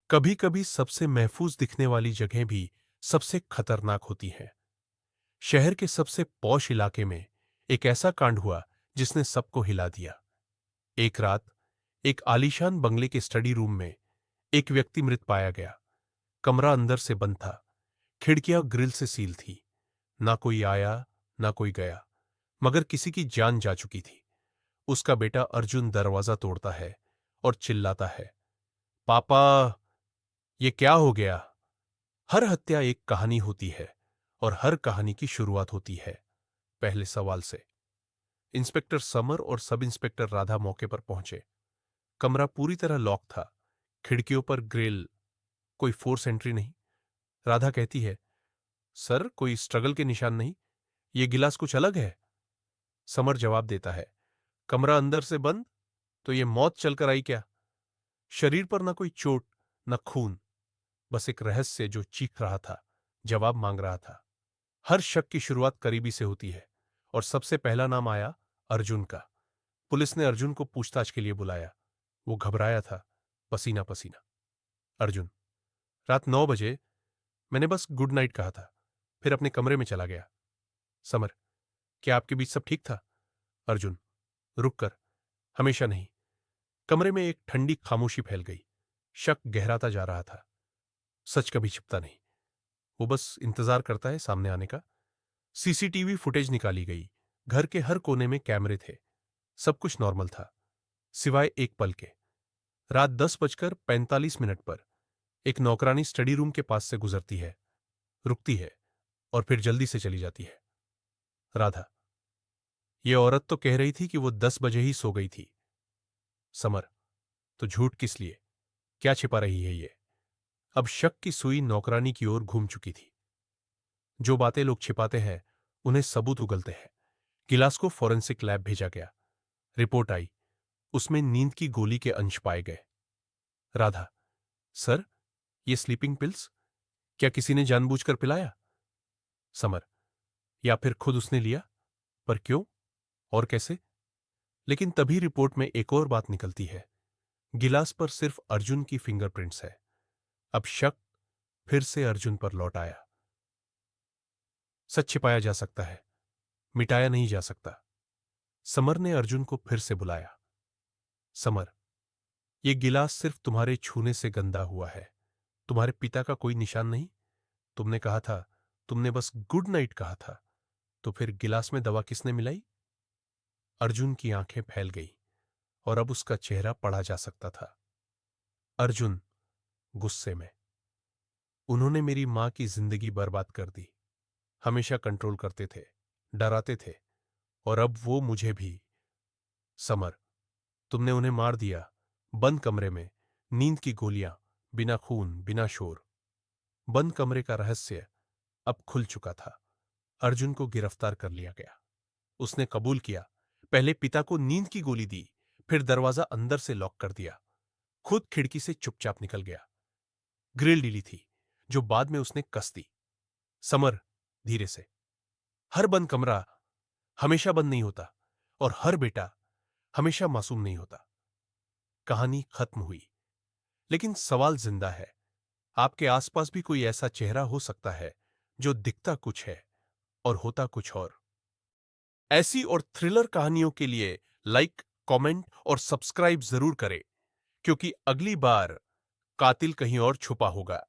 कभी कभी सबसे महफूज दिखने वाली जगह भी सबसे खतरनाक होती हैं। शहर के सबसे पॉश इलाके में एक ऐसा कांड हुआ जिसने सबको हिला दिया। एक रात एक आलीशान बंगले के स्टडी रूम में एक व्यक्ति मृत पाया गया। कमरा अंदर से बंद था, खिड़कियां ग्रिल से सील थी। ना कोई आया ना कोई गया, मगर किसी की जान जा चुकी थी। उसका बेटा अर्जुन दरवाजा तोड़ता है और चिल्लाता है, पापा, ये क्या हो गया। हर हत्या एक कहानी होती है और हर कहानी की शुरुआत होती है पहले सवाल से। इंस्पेक्टर समर और सब इंस्पेक्टर राधा मौके पर पहुंचे। कमरा पूरी तरह लॉक था, खिड़कियों पर ग्रिल, कोई फोर्स एंट्री नहीं। राधा कहती है, सर कोई स्ट्रगल के निशान नहीं, ये गिलास कुछ अलग है। समर जवाब देता है, कमरा अंदर से बंद, तो ये मौत चलकर आई क्या। शरीर पर ना कोई चोट न खून, बस एक रहस्य जो चीख रहा था, जवाब मांग रहा था। हर शक की शुरुआत करीबी से होती है और सबसे पहला नाम आया अर्जुन का। पुलिस ने अर्जुन को पूछताछ के लिए बुलाया। वो घबराया था, पसीना पसीना। अर्जुन, रात 9 बजे मैंने बस गुड नाइट कहा था, फिर अपने कमरे में चला गया। समर, क्या आपके बीच सब ठीक था। अर्जुन, रुक कर, हमेशा नहीं। कमरे में एक ठंडी खामोशी फैल गई। शक गहराता जा रहा था। सच कभी छिपता नहीं, वो बस इंतजार करता है सामने आने का। सीसीटीवी फुटेज निकाली गई। घर के हर कोने में कैमरे थे। सब कुछ नॉर्मल था, सिवाय एक पल के। रात 10:45 पर एक नौकरानी स्टडी रूम के पास से गुजरती है, रुकती है और फिर जल्दी से चली जाती है। राधा, ये औरत तो कह रही थी कि वो 10 बजे ही सो गई थी। समर, तो झूठ किस लिए, क्या छिपा रही है ये। अब शक की सुई नौकरानी की ओर घूम चुकी थी। जो बातें लोग छिपाते हैं उन्हें सबूत उगलते हैं। गिलास को फॉरेंसिक लैब भेजा गया। रिपोर्ट आई, उसमें नींद की गोली के अंश पाए गए। राधा, सर, ये स्लीपिंग पिल्स क्या किसी ने जानबूझकर पिलाया। समर, या फिर खुद उसने लिया, पर क्यों और कैसे। लेकिन तभी रिपोर्ट में एक और बात निकलती है। गिलास पर सिर्फ अर्जुन की फिंगरप्रिंट्स है। अब शक फिर से अर्जुन पर लौट आया। सच छिपाया जा सकता है, मिटाया नहीं जा सकता। समर ने अर्जुन को फिर से बुलाया। समर, यह गिलास सिर्फ तुम्हारे छूने से गंदा हुआ है, तुम्हारे पिता का कोई निशान नहीं। तुमने कहा था, तुमने बस गुड नाइट कहा था, तो फिर गिलास में दवा किसने मिलाई। अर्जुन की आंखें फैल गई और अब उसका चेहरा पढ़ा जा सकता था। अर्जुन गुस्से में, उन्होंने मेरी मां की जिंदगी बर्बाद कर दी। हमेशा कंट्रोल करते थे, डराते थे, और अब वो मुझे भी। समर, तुमने उन्हें मार दिया, बंद कमरे में, नींद की गोलियां, बिना खून बिना शोर। बंद कमरे का रहस्य अब खुल चुका था। अर्जुन को गिरफ्तार कर लिया गया। उसने कबूल किया, पहले पिता को नींद की गोली दी, फिर दरवाजा अंदर से लॉक कर दिया, खुद खिड़की से चुपचाप निकल गया। ग्रिल ढीली थी, जो बाद में उसने कस दी। समर, धीरे से, हर बंद कमरा हमेशा बंद नहीं होता और हर बेटा हमेशा मासूम नहीं होता। कहानी खत्म हुई, लेकिन सवाल जिंदा है। आपके आसपास भी कोई ऐसा चेहरा हो सकता है जो दिखता कुछ है और होता कुछ और। ऐसी और थ्रिलर कहानियों के लिए लाइक, कमेंट और सब्सक्राइब जरूर करें, क्योंकि अगली बार कातिल कहीं और छुपा होगा।